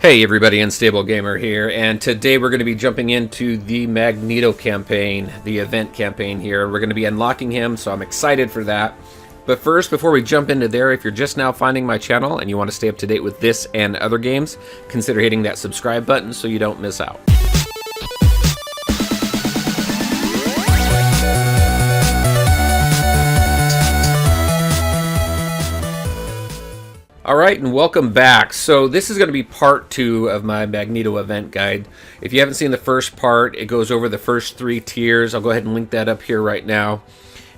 Hey everybody, Unstable Gamer here, and today we're going to be jumping into the Magneto campaign, the event campaign here. We're going to be unlocking him, so I'm excited for that. But first, before we jump into there, if you're just now finding my channel and you want to stay up to date with this and other games, consider hitting that subscribe button so you don't miss out. Alright, and welcome back. So this is going to be part 2 of my Magneto event guide. If you haven't seen the first part, it goes over the first 3 tiers. I'll go ahead and link that up here right now.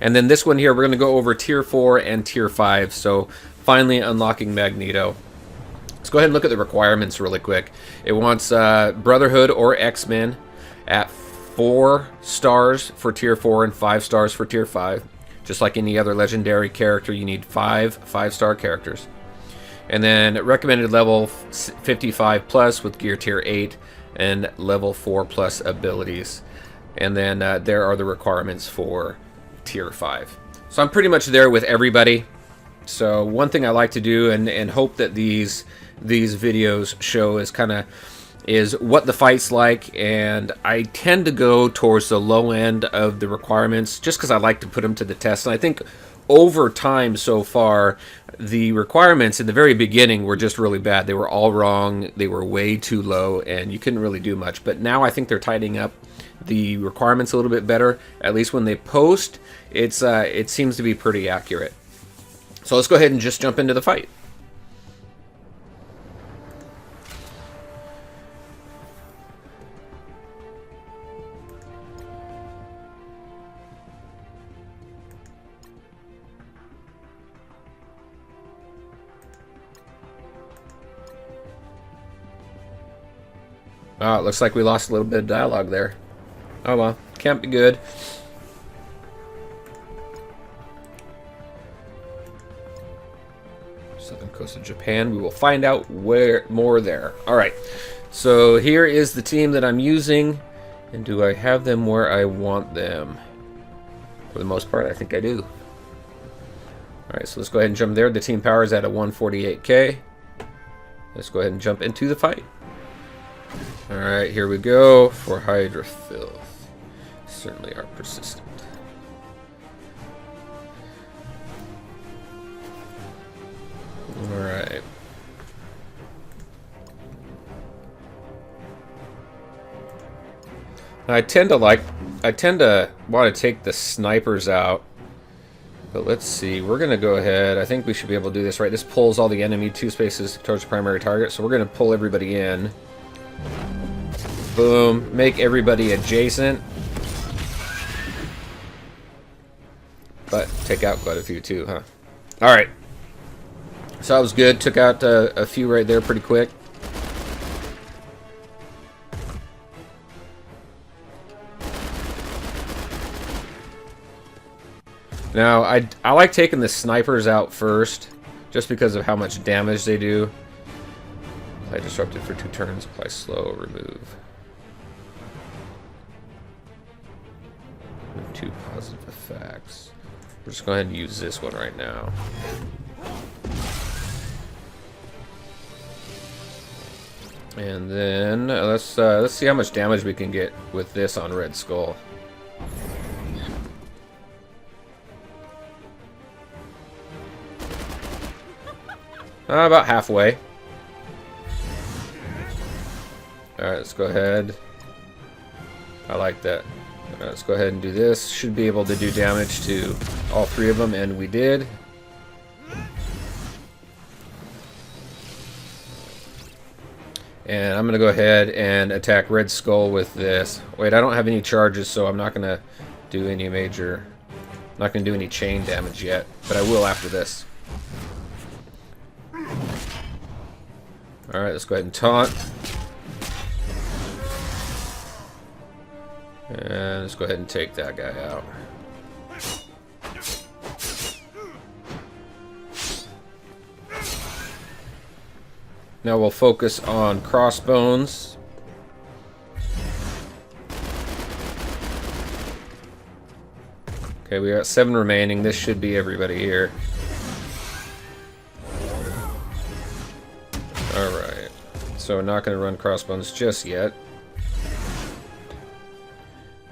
And then this one here, we're going to go over tier 4 and tier 5. So finally unlocking Magneto. Let's go ahead and look at the requirements really quick. It wants Brotherhood or X-Men at 4 stars for tier 4 and 5 stars for tier 5. Just like any other legendary character, you need 5 5-star characters. And then recommended level 55 plus with gear tier 8 and level 4 plus abilities. And then there are the requirements for tier 5. So I'm pretty much there with everybody. So one thing I like to do and hope that these videos show is what the fight's like, and I tend to go towards the low end of the requirements just because I like to put them to the test. And I think over time so far, the requirements in the very beginning were just really bad. They were all wrong. They were way too low, and you couldn't really do much. But now I think they're tightening up the requirements a little bit better. At least when they post, it seems to be pretty accurate. So let's go ahead and just jump into the fight. Oh, it looks like we lost a little bit of dialogue there. Oh well, can't be good. Southern coast of Japan. We will find out more there. Alright, so here is the team that I'm using. And do I have them where I want them? For the most part, I think I do. Alright, so let's go ahead and jump there. The team power is at a 148k. Let's go ahead and jump into the fight. Alright, here we go for Hydra Filth. Certainly are persistent. Alright. I tend to want to take the snipers out. But let's see, we're going to go ahead. I think we should be able to do this, right? This pulls all the enemy 2 spaces towards the primary target, so we're going to pull everybody in. Boom. Make everybody adjacent. But take out quite a few too, huh? Alright. So that was good. Took out a few right there pretty quick. Now, I like taking the snipers out first, just because of how much damage they do. Apply disrupted for 2 turns. Apply slow. Remove. 2 positive effects. We're just going to use this one right now. And then let's see how much damage we can get with this on Red Skull. About halfway. Alright, let's go ahead. I like that. Alright, let's go ahead and do this. Should be able to do damage to all 3 of them, and we did. And I'm going to go ahead and attack Red Skull with this. Wait, I don't have any charges, so I'm not going to do any major... not going to do any chain damage yet, but I will after this. Alright, let's go ahead and taunt. And let's go ahead and take that guy out. Now we'll focus on Crossbones. Okay, we got 7 remaining. This should be everybody here. So we're not going to run crossbones just yet.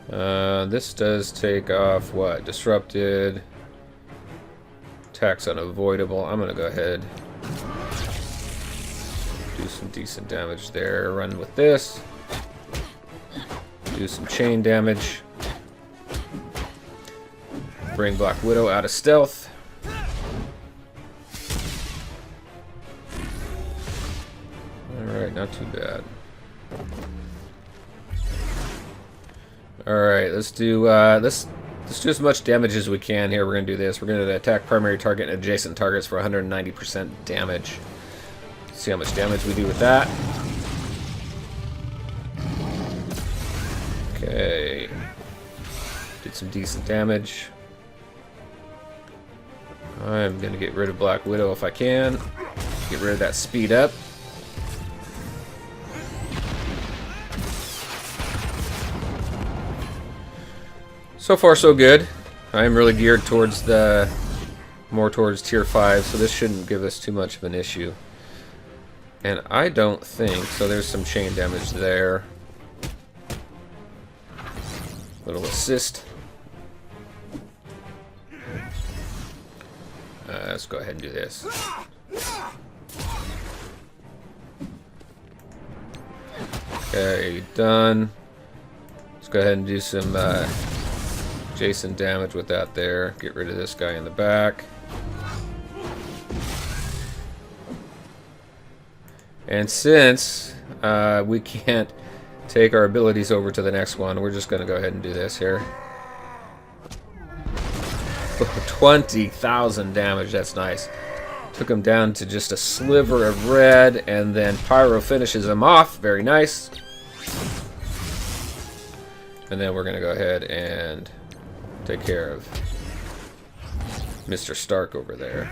This does take off what? Disrupted. Attack's unavoidable. I'm going to go ahead. Do some decent damage there. Run with this. Do some chain damage. Bring Black Widow out of stealth. Alright, not too bad. Alright, let's do as much damage as we can here. We're going to do this. We're going to attack primary target and adjacent targets for 190% damage. Let's see how much damage we do with that. Okay. Did some decent damage. I'm going to get rid of Black Widow if I can. Get rid of that speed up. So far so good. I'm really geared towards more towards tier 5, so this shouldn't give us too much of an issue. And I don't think, so there's some chain damage there. Little assist. Let's go ahead and do this. Okay, done. Let's go ahead and do some adjacent damage with that there. Get rid of this guy in the back. And since we can't take our abilities over to the next one, we're just going to go ahead and do this here. 20,000 damage, that's nice. Took him down to just a sliver of red, and then Pyro finishes him off. Very nice. And then we're going to go ahead and take care of Mr. Stark over there.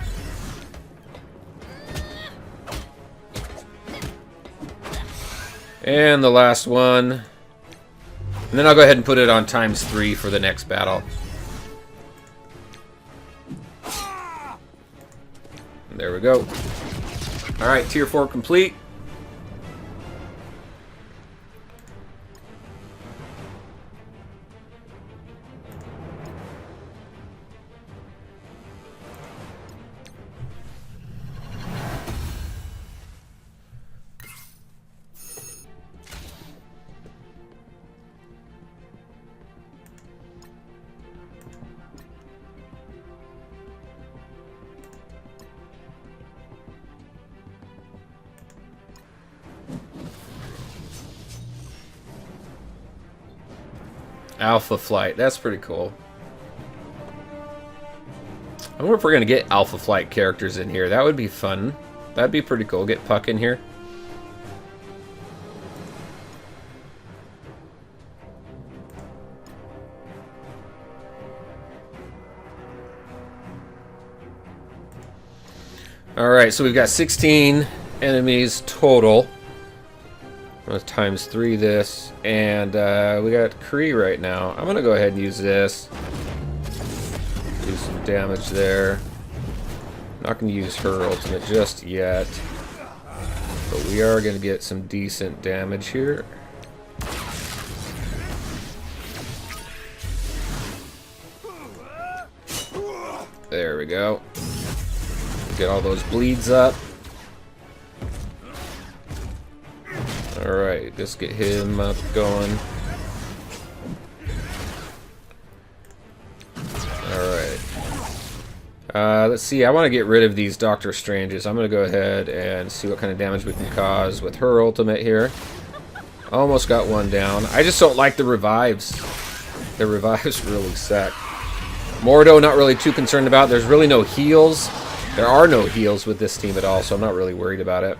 And the last one. And then I'll go ahead and put it on ×3 for the next battle. There we go. Alright, tier 4 complete. Alpha Flight, that's pretty cool. I wonder if we're going to get Alpha Flight characters in here. That would be fun. That'd be pretty cool. Get Puck in here. Alright, so we've got 16 enemies total. Let's ×3 this, and we got Kree right now. I'm gonna go ahead and use this. Do some damage there. Not gonna use her ultimate just yet, but we are gonna get some decent damage here. There we go. Get all those bleeds up. Alright, let's get him up going. Alright. Let's see, I want to get rid of these Doctor Stranges. I'm going to go ahead and see what kind of damage we can cause with her ultimate here. Almost got one down. I just don't like the revives. The revives really suck. Mordo, not really too concerned about. There's really no heals. There are no heals with this team at all, so I'm not really worried about it.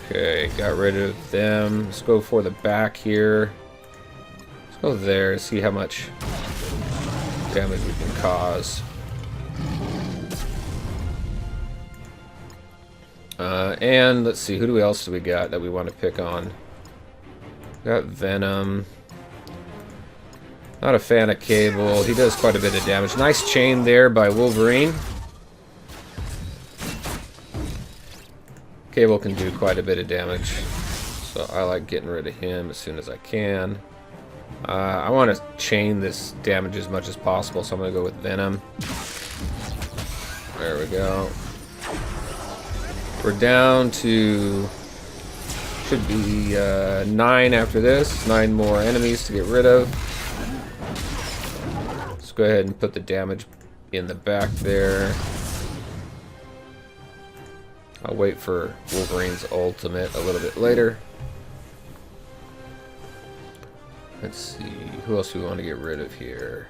Okay, got rid of them. Let's go for the back here. Let's go there, see how much damage we can cause. And let's see, who else do we got that we want to pick on? Got Venom. Not a fan of Cable. He does quite a bit of damage. Nice chain there by Wolverine. Cable can do quite a bit of damage, so I like getting rid of him as soon as I can. I want to chain this damage as much as possible, so I'm going to go with Venom. There we go. We're down to, should be 9 after this. 9 more enemies to get rid of. Let's go ahead and put the damage in the back there. I'll wait for Wolverine's ultimate a little bit later. Let's see, who else do we want to get rid of here?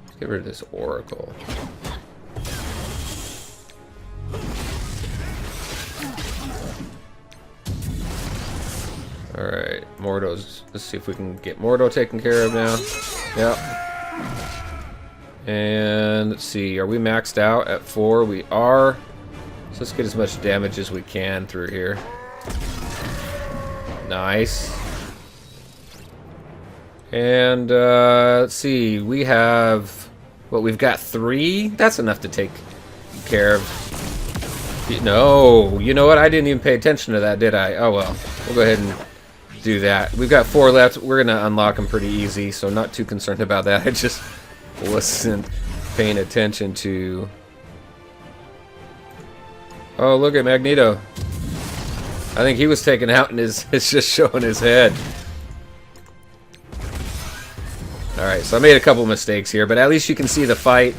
Let's get rid of this Oracle. Alright, Mordo's, let's see if we can get Mordo taken care of now. Yep. And let's see, are we maxed out at 4? We are. So let's get as much damage as we can through here. Nice. And let's see, we have, what, we've got 3? That's enough to take care of. No, you know what? I didn't even pay attention to that, did I? Oh well, we'll go ahead and do that. We've got 4 left. We're going to unlock them pretty easy, so not too concerned about that. I just wasn't paying attention to... Oh, look at Magneto. I think he was taken out and it's just showing his head. Alright, so I made a couple mistakes here, but at least you can see the fight.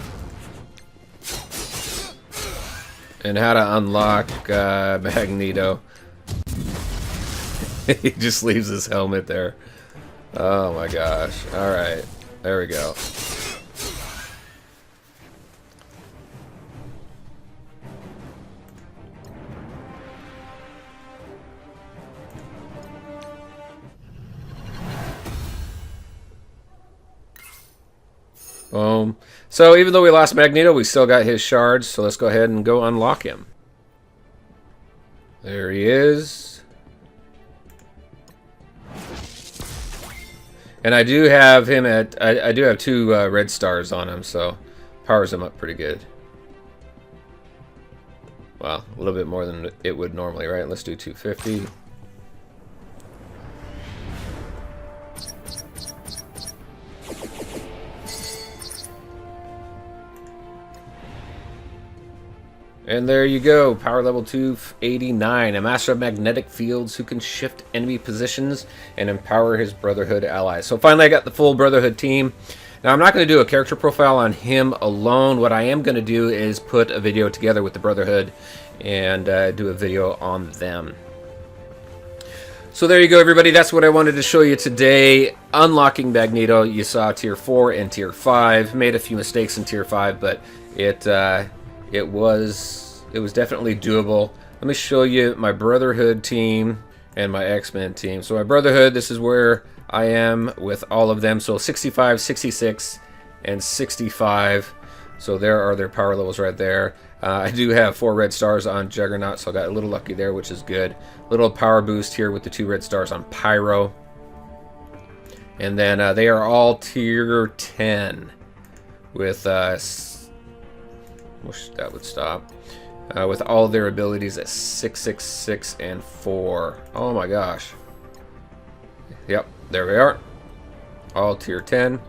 And how to unlock Magneto. He just leaves his helmet there. Oh my gosh. Alright, there we go. Boom. So even though we lost Magneto, we still got his shards, so let's go ahead and go unlock him. There he is. And I do have him at, I do have 2 red stars on him, so powers him up pretty good. Well, a little bit more than it would normally, right? Let's do 250. And there you go, power level 289, a master of magnetic fields who can shift enemy positions and empower his Brotherhood allies. So finally I got the full Brotherhood team. Now I'm not going to do a character profile on him alone. What I am going to do is put a video together with the Brotherhood and do a video on them. So there you go, everybody. That's what I wanted to show you today. Unlocking Magneto. You saw Tier 4 and Tier 5. Made a few mistakes in Tier 5, but it was definitely doable. Let me show you my Brotherhood team and my X-Men team. So my Brotherhood, this is where I am with all of them. So 65, 66, and 65. So there are their power levels right there. I do have 4 red stars on Juggernaut, so I got a little lucky there, which is good. Little power boost here with the 2 red stars on Pyro. And then they are all Tier 10 with... wish that would stop. With all their abilities at 6, 6, 6, and 4. Oh my gosh. Yep, there we are. All Tier 10.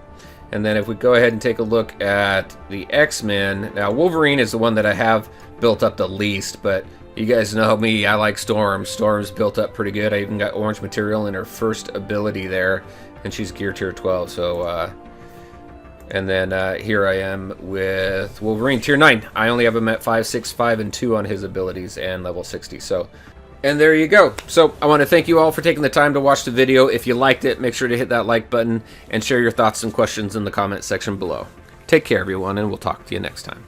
And then if we go ahead and take a look at the X-Men. Now, Wolverine is the one that I have built up the least, but you guys know me, I like Storm. Storm's built up pretty good. I even got orange material in her first ability there, and she's gear Tier 12, so... And then here I am with Wolverine, Tier 9. I only have him at 5, 6, 5, and 2 on his abilities and level 60. So, and there you go. So I want to thank you all for taking the time to watch the video. If you liked it, make sure to hit that like button and share your thoughts and questions in the comment section below. Take care, everyone, and we'll talk to you next time.